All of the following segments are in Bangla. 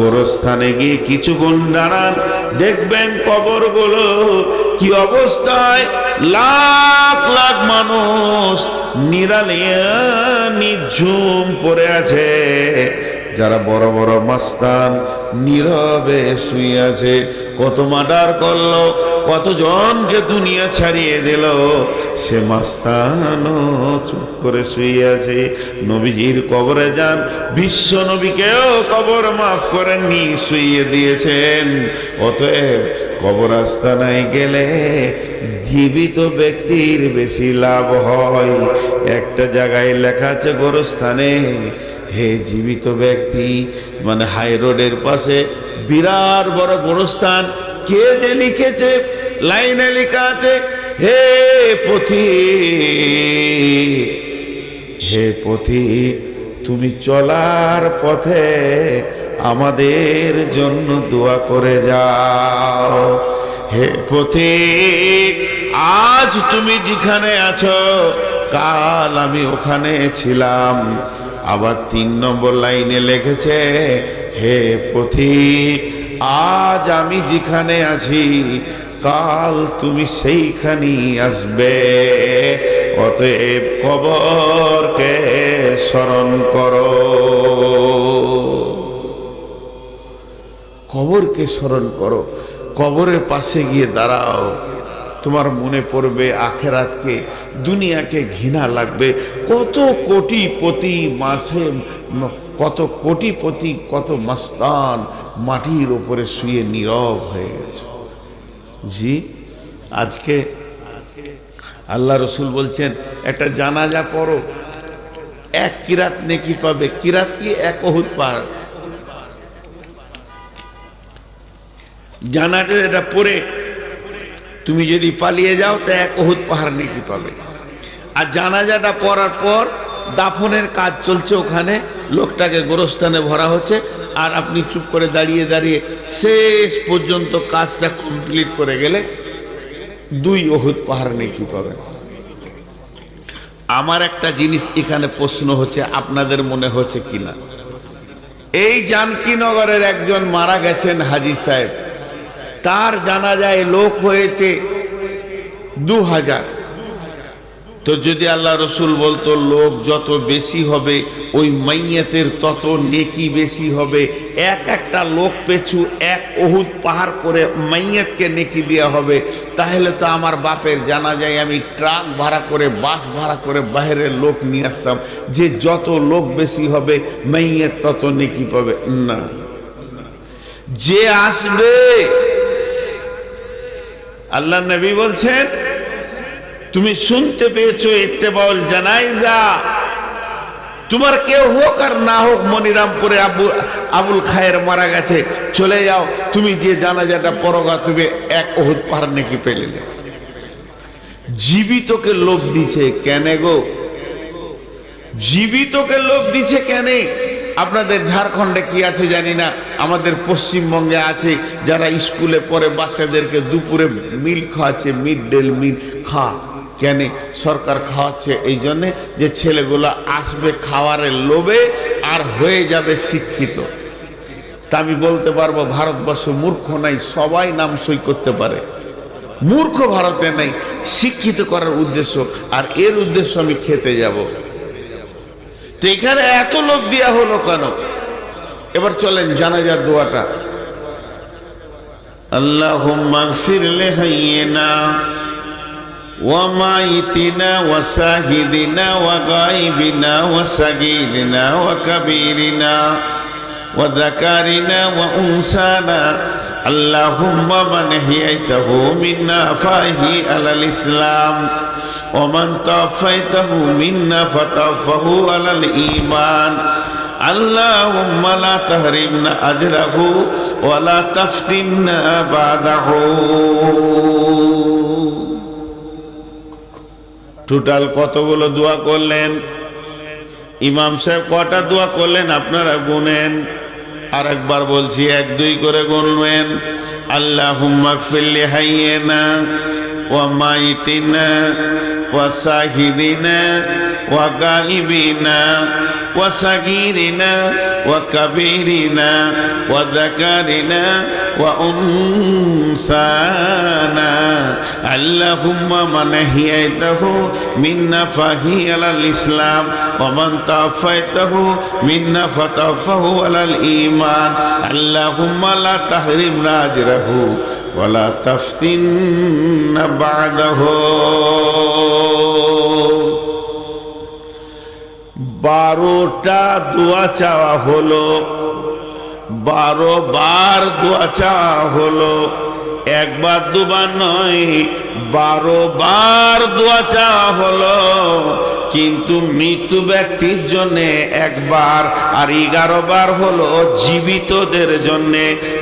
গোরস্থানে গিয়ে কিছুক্ষণ দাঁড়ান, দেখবেন কবরগুলো কি অবস্থায়। লাখ লাখ মানুষ নিরালিয়া নিঝুম পড়ে আছে। যারা বড় বড় মাস্তান নীরবে শুয়ে আছে। কত মার্ডার করলো, কতজনকে দুনিয়া ছাড়িয়ে দিল, সে মাস্তানও চুপ করে শুয়ে আছে। নবীজির কবরে যান, বিশ্ব নবীকেও কবর মাফ করেননি, শুইয়ে দিয়েছেন। অতএব কবরস্থানায় গেলে জীবিত ব্যক্তির বেশি লাভ হয়। একটা জায়গায় লেখা আছে গোরস্থানে, হে জীবিত ব্যক্তি, মানে হাই রোডের পাশে বিরাট বড় গোরস্থান। কে যে লিখেছে, লাইনে লেখা আছে, হে পথিক, হে পথিক, তুমি চলার পথে আমাদের জন্য দোয়া করে যাও। হে পথিক, আজ তুমি যেখানে আছো, কাল আমি ওখানে ছিলাম। আবার 3 নম্বর লাইনে লিখেছে, হে পথিক, আজ আমি যেখানে আছি, কাল তুমি সেইখানেই আসবে। অতএব কবরকে স্মরণ করো, কবরকে স্মরণ করো। কবরের পাশে গিয়ে দাঁড়াও, তোমার মনে পড়বে আখেরাতকে, দুনিয়াকে ঘৃণা লাগবে। কত কোটিপতি মাসে, কত কোটিপতি, কত মাস্তান মাটির উপরে শুয়ে নীরব হয়ে গেছে। জি, আজকে আল্লাহ রসুল বলছেন একটা জানাজা পড়ো, 1 কিরাত নেকি পাবে। কিরাত কি? 1 উহুদ পাহাড়। জানাজা এটা পড়ে তুমি যদি পালিয়ে যাও তা 1 উহুদ পাহাড় নেকি পাবে। আর জানাজাটা পড়ার পর দাফনের কাজ চলছে, ওখানে লোকটাকে গোরস্থানে ভরা হচ্ছে, আর আপনি চুপ করে দাঁড়িয়ে দাঁড়িয়ে শেষ পর্যন্ত কাজটা কমপ্লিট করে গেলে 2 উহুদ পাহাড় নেকি পাবেন। আমার একটা জিনিস এখানে প্রশ্ন হচ্ছে, আপনাদের মনে হচ্ছে কিনা, এই জানকীনগরের একজন মারা গেছেন হাজী সাহেব, তার জানাজায় লোক হয়েছে 2000। তো যদি আল্লাহ রসুল বলতো লোক যত বেশি হবে ওই মাইয়াতের তত নেকি বেশি হবে, একটা লোক পেছু 1 উহুদ পাহাড় করে মাইয়াতকে নেকি দেওয়া হবে, তাহলে তো আমার বাপের জানাজায় আমি ট্রাক ভাড়া করে, বাস ভাড়া করে বাইরের লোক নিয়ে আসতাম, যে যত লোক বেশি হবে মাইয়াত তত নেকি পাবে। না, যে আসবে, আল্লাহ নবী বলছেন, তুমি শুনতে পেয়েছো ইত্তেবাউল জানাইজা, তোমার কেউ হোক আর না হোক, মনিরামপুরে আবুল খায়ের মারা গেছে, চলে যাও, তুমি যে জানাজাটা পড়োগা, তুমি 1 উহুদ পাহাড় নেকি পেলে। জীবিতকে লোভ দিছে কেন গো? জীবিতকে লোভ দিছে কেন? আপনাদের ঝাড়খণ্ডে কি আছে জানি না, আমাদের পশ্চিমবঙ্গে আছে, যারা স্কুলে পড়ে বাচ্চাদেরকে দুপুরে মিল খাওয়াচ্ছে, মিড ডে মিল খা। কেন সরকার খাওয়াচ্ছে? এই জন্যে যে ছেলেগুলো আসবে খাওয়ারের লোভে আর হয়ে যাবে শিক্ষিত। তা আমি বলতে পারবো ভারতবর্ষ মূর্খ নাই, সবাই নাম সই করতে পারে, মূর্খ ভারতে নাই। শিক্ষিত করার উদ্দেশ্য, আর এর উদ্দেশ্য আমি খেতে যাব। তো এখানে এত লোক দেওয়া হলো কেন? এবার চলেন জানাজার দোয়াটা। আল্লাহুম্মা গফির লিহাইয়িনা ওয়া মাইতিনা ওয়া শাহিদিনা ওয়া গায়বিনা ওয়া সাগীরিনা ওয়া কাবীরিনা ওয়া যাকারিনা ওয়া উনসানা। আল্লাহুম্মা মান হিয়াইতাহু মিন্না ফাহি আলাল ইসলাম ওয়া মান তাওফাইতাহু মিন্না ফাতাওফাহু আলাল ঈমান। আল্লাহুম্মা লা তাহরিমনা আজরাহু ওয়া লা তাফতিননা বাদাহু। টোটাল কতগুলো দোয়া করলেন? ইমাম সাহেব কটা দোয়া করলেন আপনারা গুনেন। আর একবার বলছি, 1-2 করে গুনবেন। আল্লাহুম্মা গফির লিহাইয়িনা ওয়া মাইতিনা ওয়া শাহিদিনা ওয়া গায়বিনা وصغيرنا وكبيرنا وذكرنا وأنثانا اللهم من أحييته منا فأحيه على الإسلام ومن توفيته منا فتوفه على الإيمان اللهم لا تحرمنا أجره ولا تفتنا بعده 12টা দোয়া চাওয়া হলো 12 বার দোয়া চাওয়া হলো একবার দুবার নয় 12 বার দোয়া চাওয়া হলো কিন্তু মৃত ব্যক্তির জন্য একবার আর 11 বার হলো জীবিতদের জন্য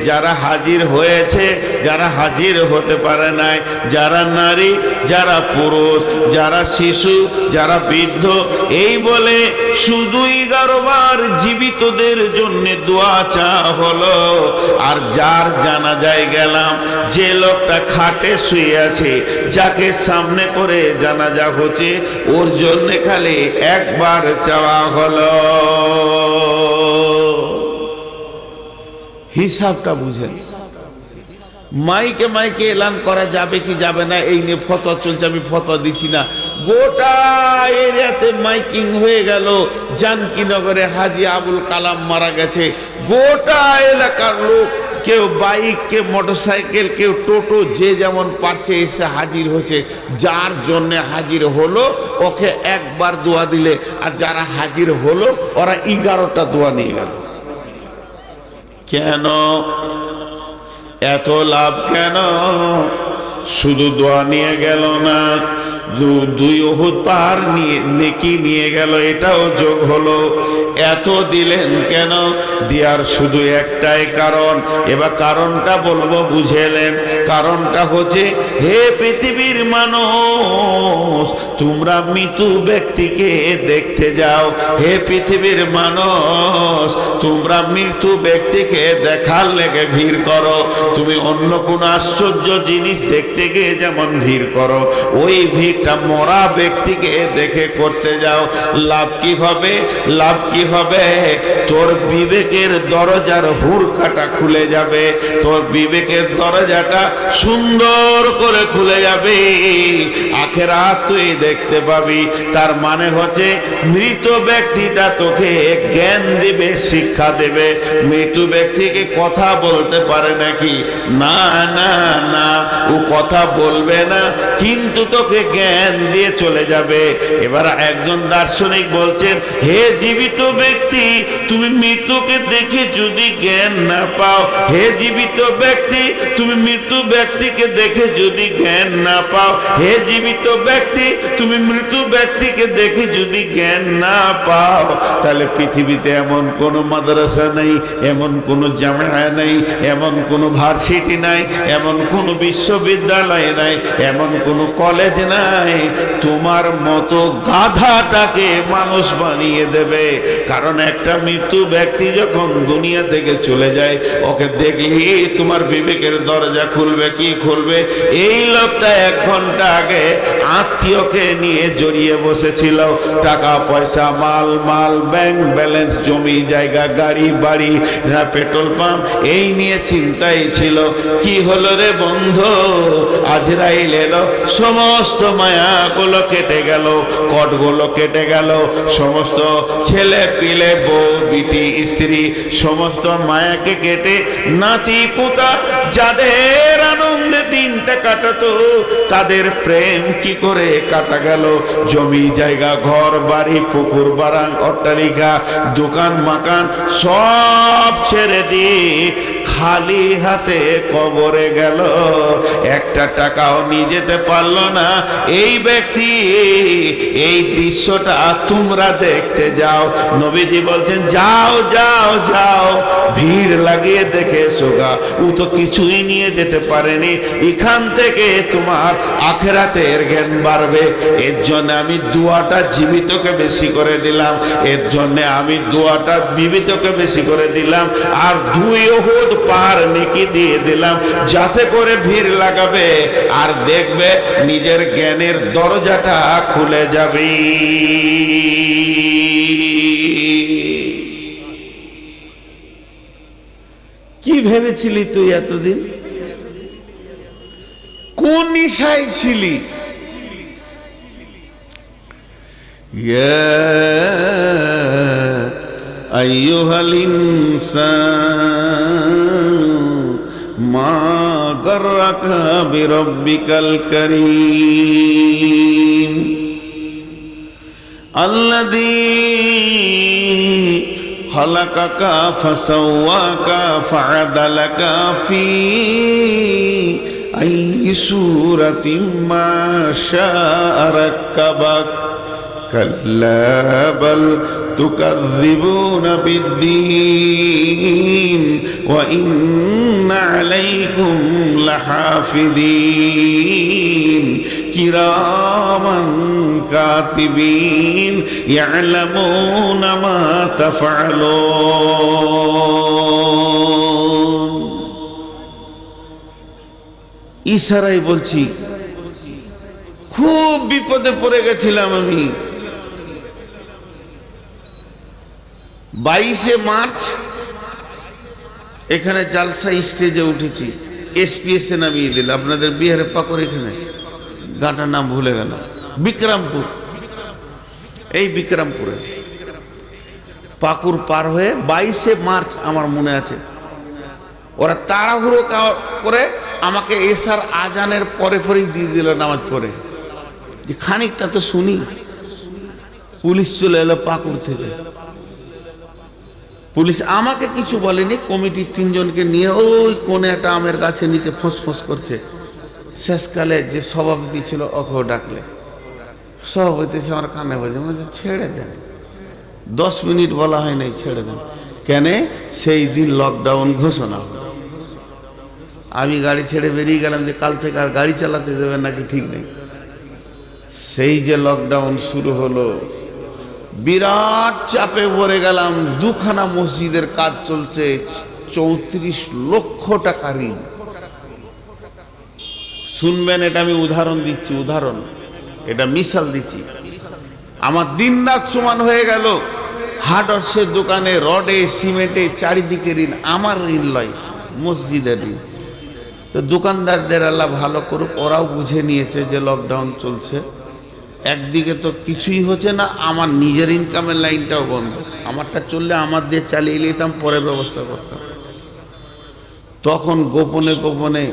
যারা হাজির হয়েছে যারা হাজির হতে পারে নাই যারা নারী যারা পুরুষ যারা শিশু যারা বৃদ্ধ এই বলে শুধু 11 বার জীবিতদের জন্য দোয়া চাওয়া হলো আর যার জানাজায় গেলাম যে লোকটা খাটে শুয়ে আছে যাকে সামনে করে জানাজা হচ্ছে ওর জন্য খালি একবার চাওয়া হলো হিসাবটা বুঝেন মাইকে মাইকে এলান করা যাবে কি যাবে না এই নিয়ে ফতোয়া চলছে আমি ফতোয়া দিচ্ছি না গোটা এরিয়াতে মাইকিং হয়ে গেল জানকীনগরে হাজী আবুল কালাম মারা গেছে গোটা এলাকার লোক কেউ বাইক কেউ মোটরসাইকেল কেউ টোটো যে যেমন পারছে এসে হাজির হচ্ছে যার জন্য হাজির হলো ওকে একবার দোয়া দিলে আর যারা হাজির হলো ওরা 11টা দোয়া নিয়ে গেল কেন এত লাভ কেন শুধু দোয়া নিয়ে গেল না 2 উহুদ পাহাড় নিয়ে নেকি নিয়ে গেল এটাও যোগ হলো এত দিলেন কেন দেওয়ার শুধু একটাই কারণ এবার কারণটা বলবো বুঝেলেন কারণটা হচ্ছে হে পৃথিবীর মানুষ তোমরা মৃত ব্যক্তিকে দেখতে যাও হে পৃথিবীর মানুষ তোমরা মৃত ব্যক্তিকে দেখার লেগে ভিড় করো তুমি অন্য কোন আশ্চর্য জিনিস দেখতে গিয়ে যেমন ভিড় করো ওই ভিড়টা মরা ব্যক্তিকে দেখে করতে যাও লাভ কি হবে লাভ কি হবে তোর বিবেকের দরজার হুড়কাটা খুলে যাবে তোর বিবেকের দরজাটা সুন্দর করে খুলে যাবে আখিরাত তুই দেখতে পাবি তার মানে হচ্ছে মৃত ব্যক্তিটা তোকে জ্ঞান দিবে শিক্ষা দেবে মৃত ব্যক্তিকে কথা বলতে পারে নাকি না না না ও কথা বলবে না কিন্তু তোকে জ্ঞান দিয়ে চলে যাবে এবার একজন দার্শনিক বলছেন হে জীবিত ব্যক্তি তুমি মৃতকে দেখে যদি জ্ঞান না পাও হে জীবিত ব্যক্তি তুমি মৃত ব্যক্তিকে দেখে যদি জ্ঞান না পাও হে জীবিত ব্যক্তি তুমি মৃত ব্যক্তিকে দেখে যদি জ্ঞান না পাও তাহলে পৃথিবীতে এমন কোন মাদ্রাসা নেই এমন কোন জামিয়া নেই এমন কোন ভার্সিটি নাই এমন কোন বিশ্ববিদ্যালয় নাই এমন কোন কলেজ নাই তোমার মতো গাধাটাকে মানুষ বানিয়ে দেবে কারণ একটা মৃত্যু ব্যক্তি যখন দুনিয়া থেকে চলে যায় ওকে দেখলি তোমার বিবেকের দরজা খুলবে কি খুলবে এই লোকটা 1 ঘন্টা আগে আত্মীয়কে নিয়ে জড়িয়ে বসেছিল টাকা পয়সা মাল মাল ব্যাংক ব্যালেন্স জমি জায়গা গাড়ি বাড়ি পেট্রোল পাম্প এই নিয়ে চিন্তাই ছিল কি হলো রে বন্ধু আজরাইল এলো সমস্ত মায়াগুলো কেটে গেল কটগুলো কেটে গেল সমস্ত ছেলে পিলে বউ বিটি স্ত্রী সমস্ত মায়াকে কেটে নাতি পোতা যাদের আনন্দে দিনটা কাটাতো তাদের প্রেম কি করে কাটা গেল জমি জায়গা ঘর বাড়ি পুকুর বারাং অট্টালিকা দোকান মাকান সব ছেড়ে দিয়ে খালি হাতে কবরে গেল একটা টাকাও নিয়ে যেতে পারলো না এই ব্যক্তি এই দৃশ্যটা তোমরা দেখতে যাও নবীজি বলছেন যাও যাও যাও ভিড় লাগিয়ে দেখে সোগা ও তো কিছুই নিয়ে যেতে পারেনি এখান থেকে তোমার আখিরাতের জ্ঞান বাড়বে এর জন্য আমি দোয়াটা জীবিতকে বেশি করে দিলাম এর জন্য আমি দোয়াটা জীবিতকে বেশি করে দিলাম আর 2 উহুদ পাহাড় নেকি দিয়ে দিলাম যাতে করে ভিড় লাগাবে আর দেখবে নিজের জ্ঞানের দরজাটা খুলে যাবে কি ভেবেছিলি তুই এতদিন? কোন নিশায় ছিলি? ইয়া আইয়ুহাল ইনসানু মা গাররাকা বিরাব্বিকাল কারীম আল্লাযী খালাকাকা ফাসাওয়াকা ফাআদালাকা ফি আইয়ি সূরাতিন মা শাআ রাক্কাবাক কাল্লা বাল তুকাযযিবুনা বিদ্দীন ওয়া ইন্না আলাইকুম লাহাফিযীন কিরামান কাতিবিন ইয়ালামুনা মা তাফআলুন। ইশারায় বলছি, খুব বিপদে পড়ে গেছিলাম আমি। 22শে মার্চ এখানে জালসা স্টেজে উঠেছি, এসপিএসে নামিয়ে দিল আপনাদের বিহারে পাকর, এখানে গাঁটার নাম ভুলে গেল, বিক্রমপুর। এই বিক্রমপুরে পাকুর পার হয়ে 22শে মার্চ আমার মনে আছে, ওরা তাড়াহুড়ো করে আমাকে এশার আজানের পরে পরেই দিয়ে দিল নামাজ পড়ে, যে খানিকটা তো শুনি। পুলিশ চলে এলো পাকুর থেকে। পুলিশ আমাকে কিছু বলেনি, কমিটির 3 জনকে নিয়ে ওই কোণে একটা আমের গাছে নিচে ফোঁস করছে। শেষকালে যে সভাপতি ছিল ওকেও ডাকলে, সভাপতি আমার কানে বলছে, ছেড়ে দেন। 10 মিনিট বলা হয় নাই, ছেড়ে দেন। কেন? সেই দিন লকডাউন ঘোষণা হলো। আমি গাড়ি ছেড়ে বেরিয়ে গেলাম যে কাল থেকে আর গাড়ি চালাতে দেবেন নাকি ঠিক নেই। সেই যে লকডাউন শুরু হলো, বিরাট চাপে পড়ে গেলাম। 2খানা মসজিদের কাজ চলছে, 34 লক্ষ টাকা ঋণ। শুনবেন, এটা আমি উদাহরণ দিচ্ছি, উদাহরণ, এটা মিসাল দিচ্ছি। আমার দিন রাত সমান হয়ে গেল। হার্ডওয়ার্সের দোকানে রডে সিমেন্টে চারিদিকে ঋণ, আমার ঋণ লয়, মসজিদের ঋণ। তো দোকানদারদের আল্লাহ ভালো করুক, ওরাও বুঝে নিয়েছে যে লকডাউন চলছে, একদিকে তো কিছুই হচ্ছে না, আমার নিজের ইনকামের লাইনটাও বন্ধ। আমারটা চললে আমার দিয়ে চালিয়ে নিতাম, পরে ব্যবস্থা করতাম। তখন গোপনে গোপনে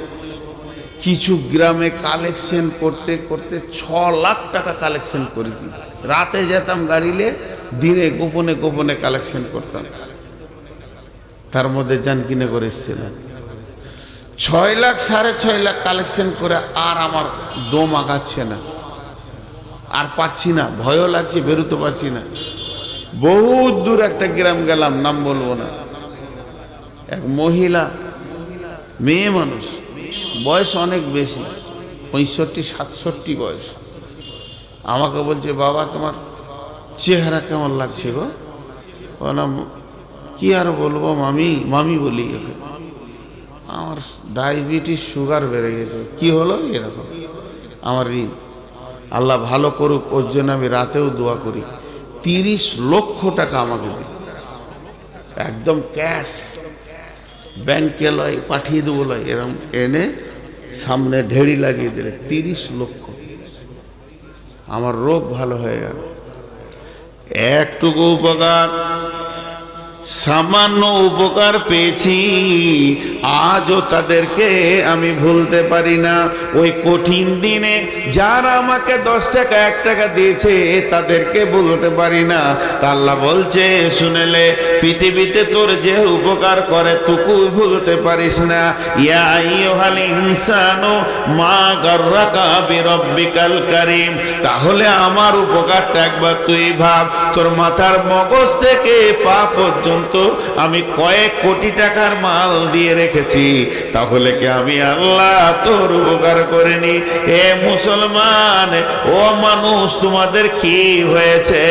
কিছু গ্রামে কালেকশন করতে করতে 6 লাখ টাকা কালেকশন করেছি। রাতে যেতাম গাড়িলে, দিনে গোপনে গোপনে কালেকশন করতাম। তার মধ্যে জান কিনে করে এসেছিলাম 6 লাখ 6.5 লাখ কালেকশন করে। আর আমার দম আগাচ্ছে না, আর পারছি না, ভয়ও লাগছে, বেরোতে পারছি না। বহুত দূর একটা গ্রাম গেলাম, নাম বলবো না। এক মহিলা, মেয়ে মানুষ, বয়স অনেক বেশি, 65-67 বয়স। আমাকে বলছে, বাবা তোমার চেহারা কেমন লাগছে গো? বললাম, কি আর বলবো মামি, মামি বলি ওকে। আমার ডায়াবেটিস, সুগার বেড়ে গেছে। কি হলো? এরকম আমার ঋণ। আল্লাহ ভালো করুক, ওর জন্য আমি রাতেও দোয়া করি। 30 লক্ষ টাকা আমাকে দিল, একদম ক্যাশ, ব্যাংকে লয়, পাঠিয়ে দেবো লয়, এরকম এনে সামনে ঢেড়ি লাগিয়ে দিলে 30 লক্ষ। আমার রোগ ভালো হয়ে গেল। একটুকু উপকার, সামান্য উপকার পেয়েছি, আজও তাদেরকে আমি ভুলতে পারি না। ওই কঠিন দিনে যারা আমাকে 10 টাকা 1 টাকা দিয়েছে, তাদেরকে ভুলতে পারি না। তা আল্লাহ বলছে, শুনেলে পৃথিবীতে তোর যে উপকার করে তুকু ভুলতে পারিস না। ইয়া আইয়ুহাল ইনসানু মা গাররাকা বিরাব্বিকাল কারীম। তাহলে আমার উপকারটা একবার তুই ভাব। তোর মাথার মগজ থেকে পা পর্যন্ত আমি কয়েক কোটি টাকার মাল দিয়ে রেখেছি, তাহলে কি আমি আল্লাহ তোর উপকার করিনি? এ মুসলমান, ও মানুষ, তোমাদের কি হয়েছে?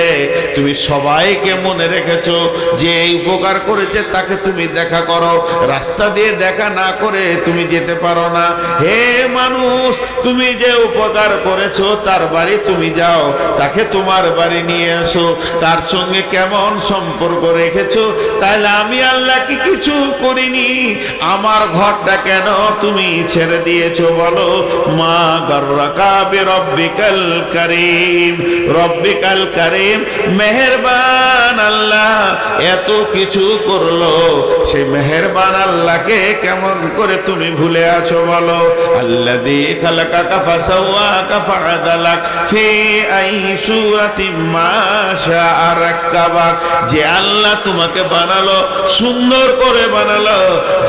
তুমি সবাইকে মনে রেখেছো যে এই উপকার করেছে তাকে তুমি দেখা করো, রাস্তা দিয়ে দেখা না করে তুমি যেতে পারো না। হে মানুষ, তুমি যে উপকার করেছো তার বাড়ি তুমি যাও, তাকে তোমার বাড়ি নিয়ে এসো। তার সঙ্গে কেমন সম্পর্ক রেখেছো, তাহলে আমি আল্লাহ কি কিছু করিনি? আমার ঘরটা কেন তুমি ছেড়ে দিয়েছো বলো? মা গাররাকা বিরব্বিকাল কারীম, রব্বিকাল কারীম মেহেরবান আল্লাহ এত কিছু করলো, সেই মেহেরবান আল্লাহকে কেমন করে তুমি ভুলে আছো বলো? আল্লাযী খালাকাকা ফাসাওয়াকা ফাআদালাক ফি আই সূরাতিন মা শাআ রাক্কাবাক, যে আল্লাহ তোমাকে বানালো, সুন্দর করে বানালো,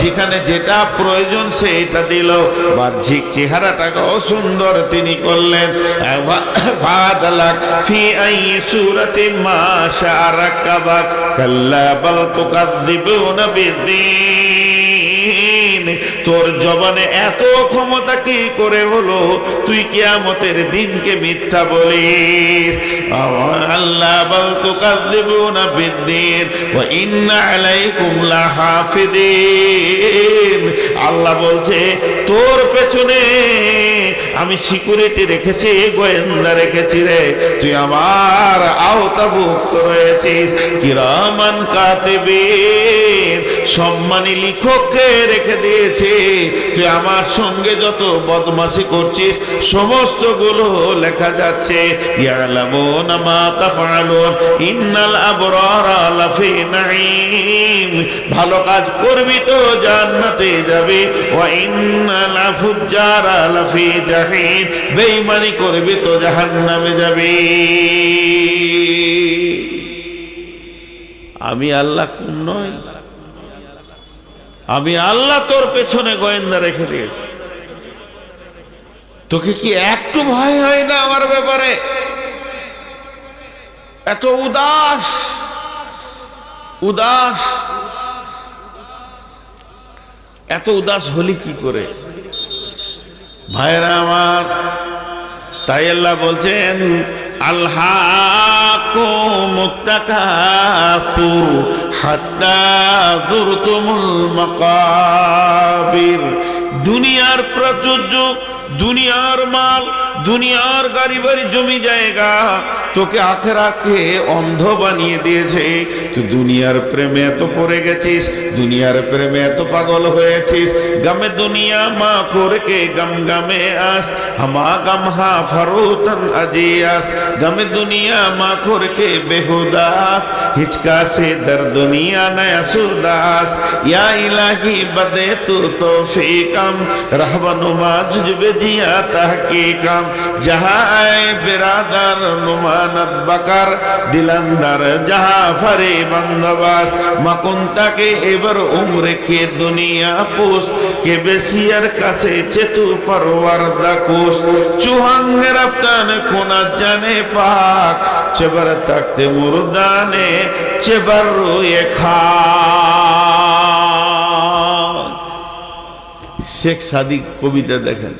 যেখানে যেটা প্রয়োজন সেটা দিল, বাহ্যিক চেহারাটাকেও সুন্দর তিনি করলেন। ফাআদালাক ফি আই সূরাতিন মা শাআ রাক্কাবাক কাল্লা বাল তুকাযযিবুনা বিদ্দীন, তোর জবানে এত ক্ষমতা কি করে হলো তুই কিয়ামতের দিনকে মিথ্যা বলিস? আল্লাহ বাল তুকাযযিবুনা বিদ্দীন ওয়া ইন্না আলাইকুম লাহাফিদিন, আল্লাহ বলছে তোর পেছনে আমি সিকিউরিটি রেখেছি, গোয়েন্দা রেখেছি রে, তুই আমার আওতাভুক্ত রয়েছিস। কিরামান কাতিবিন, সম্মানী লিখককে রেখে দিয়েছে, তুই আমার সঙ্গে যত বদমাশি করছিস সমস্ত গুলো লেখা যাচ্ছে। ইয়ালামুনা মা তাফআলুন ইন্নাল আবরারা লাফি নাঈম, ভালো কাজ করবি তো জান্নাতে যাবি, ওয়া ইন্নাল ফুজ্জারা লাফি জাহিম, বেঈমানি করবি তো জাহান্নামে যাবি। আমি আল্লাহ কোন নই? আমি আল্লাহ তোর পেছনে গোয়েন্দা রেখে দিয়েছি। তোকে কি একটু ভয় হয় না আমার ব্যাপারে? এত উদাস উদাস, এত উদাস হলি কি করে ভাইরা আমার? তাই আল্লাহ বলছেন আলহাকুমুত তাকাসুর হাত্তা যুরতুমুল মাকাবির, দুনিয়ার প্রাচুর্য, দুনিয়ার মাল, দুনিয়ার গাড়ি বাড়ি জমি জায়গা তোকে আখিরাতকে অন্ধ বানিয়ে দিয়েছে। তুই দুনিয়ার প্রেমে এত পড়ে গেছিস, দুনিয়ার প্রেমে এত পাগল হয়েছিস। গামে দুনিয়া মা করকে গম গামে আস, হামা গম হা ফরুতন আজিয়াস, গামে দুনিয়া মা করকে বেহুদাস, হিচকা সে দর দুনিয়া নয়া সুদাস। ইয়া ইলাহি বদে তু তৌফিকম, रहबनुमा जुजबे जिया तहकीकम, जहाँ आए बिरादर नुमानत बकर, दिलंदर जहाँ फरे बंदोबस्त, मकुंता के एबर उम्र के दुनिया पूस के बेसियर कसे चेतु परवर दकुस, चुहंग रफ्तान कुना जाने पाक, चबर तख्ते मुर्दाने चबर ये खा। শেখ সাদিক কবিতা দেখেন,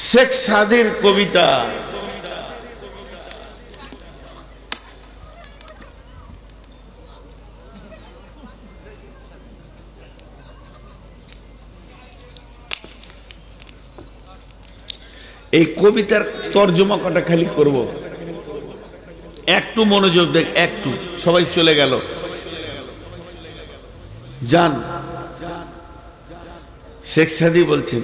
শেখ সাদির কবিতা। এই কবিতার তর্জমা কটা খালি করব, একটু মনোযোগ দেখ, একটু সবাই চলে গেল জান। শেখ সাদি বলছেন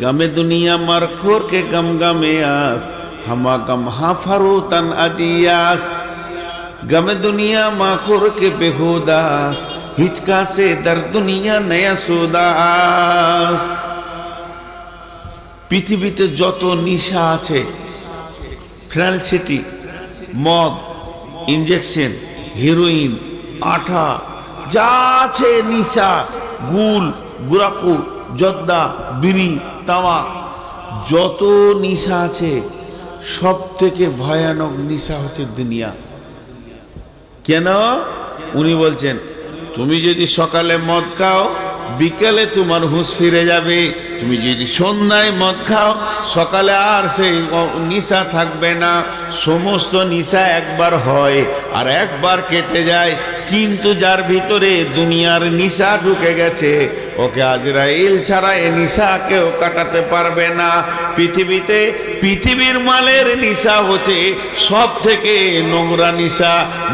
গামে দুনিয়া মারখোর কে গম গামে আস, হামা গম হা ফারুতান আজিয়াস, গামে দুনিয়া মাখোর কে বেহুদাস, হিচকা সে দর দুনিয়া নয়া সুদাস। পৃথিবীতে যত নিশা আছে, ফ্রান্সিটি, মদ, ইনজেকশন, হিরোইন, আঠা, যা আছে নিশা, গুল, গুরাকু, জর্দা, বিড়ি, তামাক, যত নিশা আছে সব থেকে ভয়ানক নিশা হচ্ছে দুনিয়া। কেন? উনি বলছেন তুমি যদি সকালে মদ খাও বিকেলে তোমার হুঁশ ফিরে যাবে, তুমি যদি সন্ধ্যায় মদ খাও সকালে আর সেই নিশা থাকবে না। সমস্ত নিশা একবার হয় আর একবার কেটে যায়, কিন্তু যার ভিতরে দুনিয়ার নিশা ঢুকে গেছে ওকে আজরাইল ছাড়া এ নিশা কেউ কাটাতে পারবে না। পৃথিবীর মালের নিশা হচ্ছে সব থেকে নোংরা নিশা।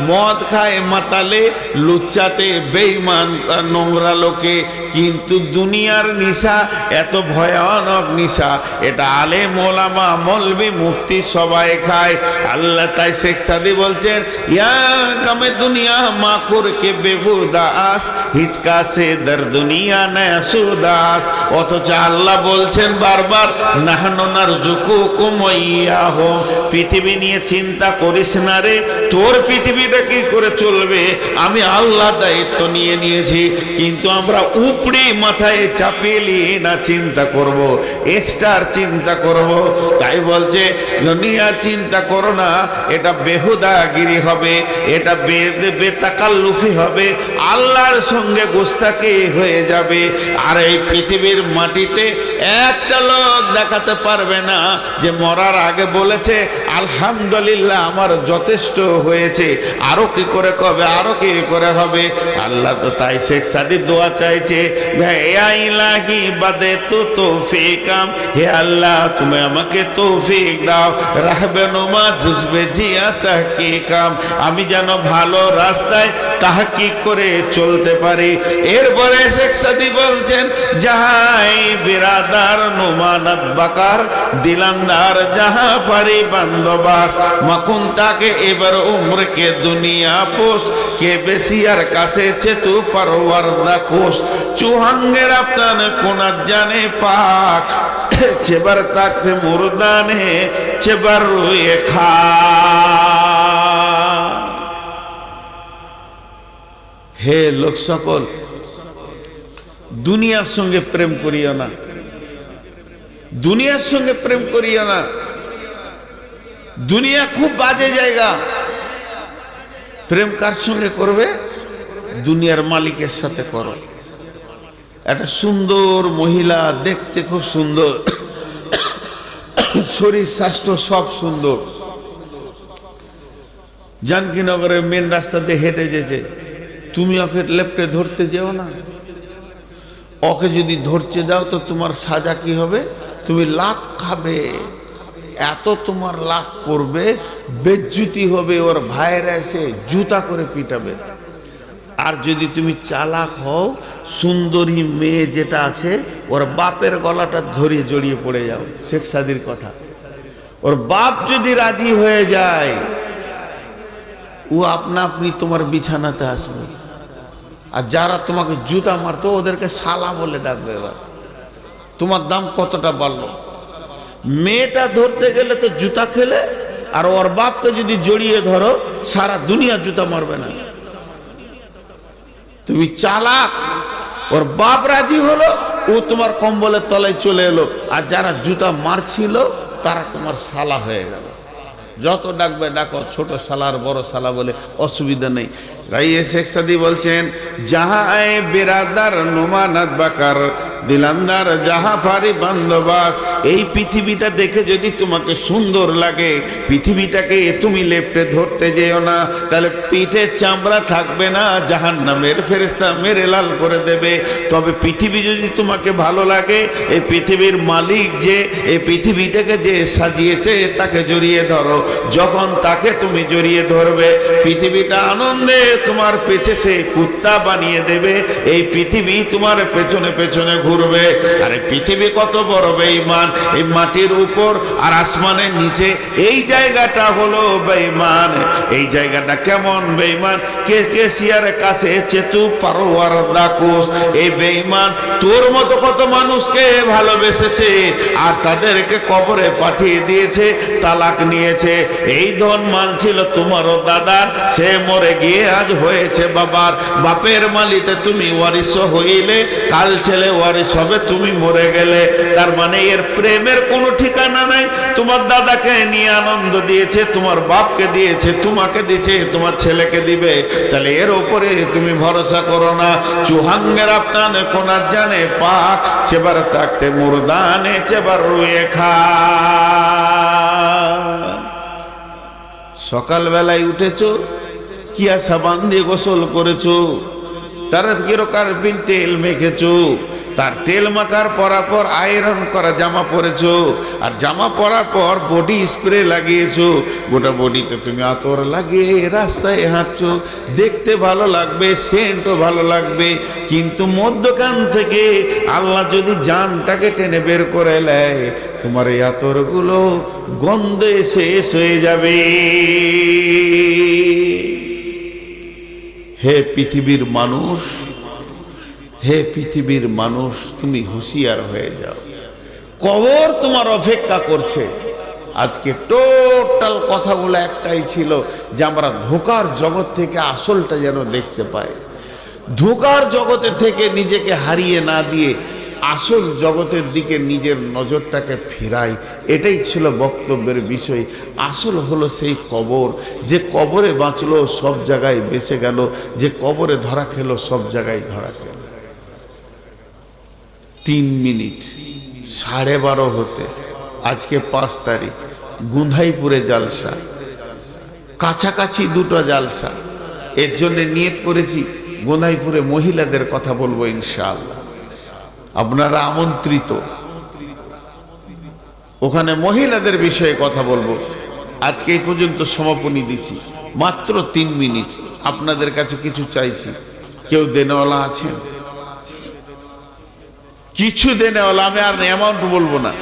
মদ খায় মাতালে, লুচ্চাতে বেঈমান নোংরা লোকে, কিন্তু দুনিয়ার নিশা এত ভয়ানক নিশা, এটা আলেম ওলামা মৌলবি মুফতি সবাই খায়। আল্লাহ তাই শেখ সাদি বলছেন, ইয়া কামে দুনিয়া মাখুর কে বেহুদাস, হিচকা সে দর দুনিয়া নয়া সুদাস। অথচ আল্লাহ বলছেন বারবার, নাহনু নারযুকুকুম ওয়া ইয়াহুম, পৃথিবী নিয়ে চিন্তা করিস না রে, তোর পৃথিবীটা কি করে চলবে আমি আল্লাহ দায়িত্ব নিয়ে নিয়েছি। কিন্তু আমরা উপরি মাথায় চাপিয়ে নিয়ে না চিন্তা করব, এক্সট্রার চিন্তা করব। তাই বলছে দুনিয়ার চিন্তা করো না, এটা বেহুদাগিরি হবে, এটা বেতাকাল্লুফি হবে, আল্লাহর সঙ্গে গোস্তাকি হয়ে যাবে। আর এই পৃথিবীর মাটিতে একটা লোক দেখাতে পারবে না যে মরার আগে বলেছে আলহামদুলিল্লাহ আমার যথেষ্ট হয়েছে, আরো কি করে কবে, আরো কি করে হবে। আল্লাহ তো তাই শেখ সাদি দোয়া চাইছে, ইলাহি বাদে তো তৌফিকাম, হে আল্লাহ তুমি আমাকে তৌফিক দাও, রাহবেনুমা জুজবে জিয়া তাহকিকাম, আমি যেন ভালো রাস্তায় তাহকিক করে চলতে পারি। এরপরে শেখ সাদি বলছেন, যাহাই বিরাদার নুমানাত বাকার, দিলান্দার যাহা পারি বান্দবাস, মাকুন তাকে এবার উম্র কে দুনিয়া পোষ, কে বেশিয়ার কাছে চেতু পারওয়ারদা কোষ, চুহাঙ্গের আফতান কোনাত জানে পাক, চেবার তাকতে মুরদানে চেবার রুয়ে খা। হে লোক সকল, দুনিয়ার সঙ্গে প্রেম করিও না, দুনিয়ার সঙ্গে প্রেম করিও না। দুনিয়া খুব বাজে জায়গা। প্রেম কার সঙ্গে করবে? দুনিয়ার মালিকের সাথে করো। একটা সুন্দর মহিলা, দেখতে খুব সুন্দর, শরীর স্বাস্থ্য সব সুন্দর, জানকীনগরে মেন রাস্তাতে হেঁটে যেতে, তুমি ওকে লেপটে ধরতে যেও না। ওকে যদি ধরতে যাও তো তোমার সাজা কি হবে? তুমি লাত খাবে, এত তোমার লাত পড়বে, বেজ্জুতি হবে, ওর ভাইয়েরা এসে জুতা করে পিটাবে। আর যদি তুমি চালাক হও, সুন্দরী মেয়ে যেটা আছে ওর বাপের গলাটা ধরিয়ে জড়িয়ে পড়ে যাও। শেখ সাদির কথা, ওর বাপ যদি রাজি হয়ে যায় ও আপনা আপনি তোমার বিছানাতে আসবে। আর যারা তোমাকে জুতা মারতো ওদেরকে শালা বলে ডাকবে। এবার তোমার দাম কতটা বাড়লো। মেয়েটা ধরতে গেলে তো জুতা খেলে, আর ওর বাপকে যদি জড়িয়ে ধরো সারা দুনিয়া জুতা মারবে না। তুমি চালাক, ওর বাপ রাজি হলো, ও তোমার কম্বলের তলায় চলে এলো, আর যারা জুতা মারছিল তারা তোমার শালা হয়ে গেল। যত ডাকবে ডাকো, ছোট শালার বড় শালা বলে অসুবিধা নেই। রাইয়ে শেখ সাদি বলছেন, যাহা আয়ে বিরাদার নুমানাত বাকার, দিলান্দার যাহা পারি বান্দবাস। এই পৃথিবীটা দেখে যদি তোমাকে সুন্দর লাগে, পৃথিবীটাকে তুমি লেপটে ধরতে যেও না, তাহলে পিঠে চামড়া থাকবে না, জাহান্নামের ফেরেশতা মেরে লাল করে দেবে। তবে পৃথিবী যদি তোমাকে ভালো লাগে, এই পৃথিবীর মালিক যে এই পৃথিবীটাকে যে সাজিয়েছে তাকে জড়িয়ে ধরো। যখন তাকে তুমি জড়িয়ে ধরবে, পৃথিবীটা আনন্দে তোমার পেছে সে কুত্তা বানিয়ে দেবে। এই পৃথিবী তোমার পেছনে পেছনে ঘুরবে। আরে পৃথিবী কত বড় বেঈমান, এই মাটির উপর আর আসমানের নিচে এই জায়গাটা হলো বেঈমান। এই জায়গাটা কেমন বেঈমান? কেসিয়ারের কাছে চেতু পারোয়ার দাকুস। এই বেঈমান তোর মতো কত মানুষকে ভালোবেসেছে আর তাদেরকে কবরে পাঠিয়ে দিয়েছে, তালাক নিয়েছে। এই ধন মাল ছিল তোমারও দাদার, সে মরে গিয়ে আজ হয়েছে বাবার। বাপের মালিতে তুমি ওয়ারিস হইলে, কাল ছেলে ওয়ারিস হবে, তুমি মরে গেলে। তার মানে এর প্রেমের কোনো ঠিকানা নাই। তোমার দাদাকে নিয়ে আনন্দ দিয়েছে, তোমার বাপকে দিয়েছে, তোমাকে দিয়েছে, তোমার ছেলেকে দিবে। তাহলে এর উপরে তুমি ভরসা করো না। চুহাঙ্গের আফতানে কোনার জানে পাক, চেবার থাকতে মুরদানে চেবার রুয়ে খা। সকালবেলায় উঠেছো, কিয়া সাবান দিয়ে গোসল করেছো, তারা কিরকার্পিন তেল মেখেছো, তার তেল মাখার পরার পর আয়রন করা জামা পরেছো, আর জামা পরার পর বডি স্প্রে লাগিয়েছো, গোটা বডিতে তুমি আতর লাগিয়ে রাস্তায় হাঁটছো, দেখতে ভালো লাগবে, সেন্টও ভালো লাগবে, কিন্তু মধ্যখান থেকে আল্লাহ যদি জানটাকে টেনে বের করে নেয়, তোমার এই আতরগুলো গন্ধে শেষ হয়ে যাবে। হে পৃথিবীর মানুষ, হে পৃথিবীর মানুষ, তুমি হুঁশিয়ার হয়ে যাও, কবর তোমার অপেক্ষা করছে। আজকে টোটাল কথাগুলো একটাই ছিল যে আমরা ধোঁকার জগৎ থেকে আসলটা যেন দেখতে পাই, ধোঁকার জগতে থেকে নিজেকে হারিয়ে না দিয়ে আসল জগতের দিকে নিজের নজরটাকে ফেরাই, এটাই ছিল বক্তব্যের বিষয়। আসল হলো সেই কবর, যে কবরে বাঁচলো সব জায়গায় বেঁচে গেল, যে কবরে ধরা খেলো সব জায়গায় ধরা খেল। 3 মিনিট 12:30 হতে আজকে 5 তারিখ, গুন্ধাইপুরে জালসা, কাছাকাছি 2টা জালসা। এর জন্য নিয়ত করেছি গুন্ধাইপুরে মহিলাদের কথা বলবো ইনশাআল্লাহ, আপনারা আমন্ত্রিত। ওখানে মহিলাদের বিষয়ে কথা বলবো। আজকে এই পর্যন্ত সমাপনী দিচ্ছি, মাত্র 3 মিনিট। আপনাদের কাছে কিছু চাইছি, কেউ দেনেওয়ালা আছেন? কিছু দেনেওয়ালা, আমি আর অ্যামাউন্ট বলবো না।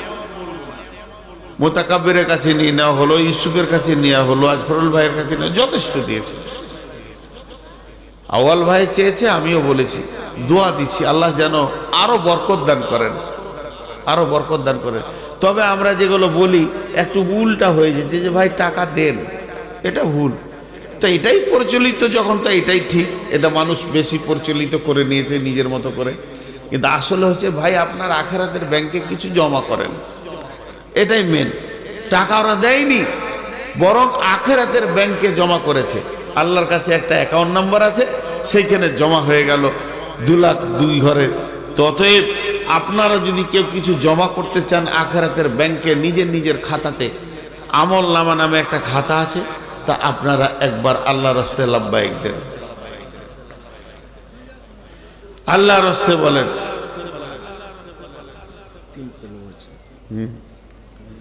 মোতাকাব্বিরের কাছে নিয়ে নেওয়া হলো, ইউসুফের কাছে নেওয়া হলো, আজফরুল ভাইয়ের কাছে নেওয়া, যথেষ্ট দিয়েছে। আওয়াল ভাই চেয়েছে, আমিও বলেছি, দোয়া দিচ্ছি আল্লাহ যেন আরো বরকত দান করেন, আরো বরকত দান করেন। তবে আমরা যেগুলো বলি একটু উল্টা হয়ে যেতে, যে ভাই টাকা দেন, এটা ভুল। তো এটাই প্রচলিত যখন, তো এটাই ঠিক, এটা মানুষ বেশি প্রচলিত করে নিয়েছে নিজের মতো করে। কিন্তু আসলে হচ্ছে ভাই আপনার আখিরাতের ব্যাংকে কিছু জমা করেন, এটাই মেন। টাকা ওরা দেয়নি, বরং আখিরাতের ব্যাংকে জমা করেছে। আল্লাহর কাছে একটা অ্যাকাউন্ট নাম্বার আছে, সেইখানে জমা হয়ে গেল 2 লাখ 2 ঘরের। ততএব আপনারা যদি কেউ কিছু জমা করতে চান আখিরাতের ব্যাংকে, নিজের নিজের খাতাতে, আমল নামা নামে একটা খাতা আছে, তা আপনারা একবার আল্লাহর রাস্তায় লাব্বাইক দেন, আল্লাহর রাস্তায় বলেন।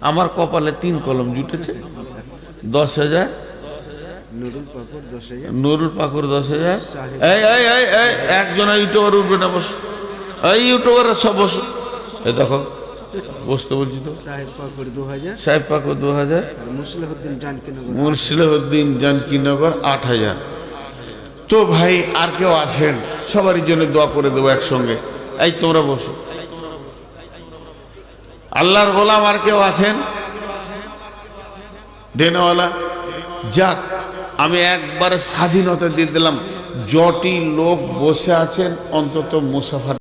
আমার কপালে 3 কলম জুটেছে, 10,000। নুরুল পাকুর 10,000। একজন ইউটিউবার উঠবে না, বসো। এই ইউটিউবাররা সব বসো, এই দেখো বসতে বলছি তো। সাহেব পাকুর 2,000, মুর্শিলাউদ্দিন জানকীনগর 8,000। তো ভাই আর কেউ আছেন? সবারই জন্য দোয়া করে দেবো একসঙ্গে। এই তোমরা বসো। আল্লাহর গোলাম আর কেউ আছেন দেনওয়ালা? যাক, আমি একবারে স্বাধীনতা দিয়ে দিলাম, যটি লোক বসে আছেন অন্তত মুসাফা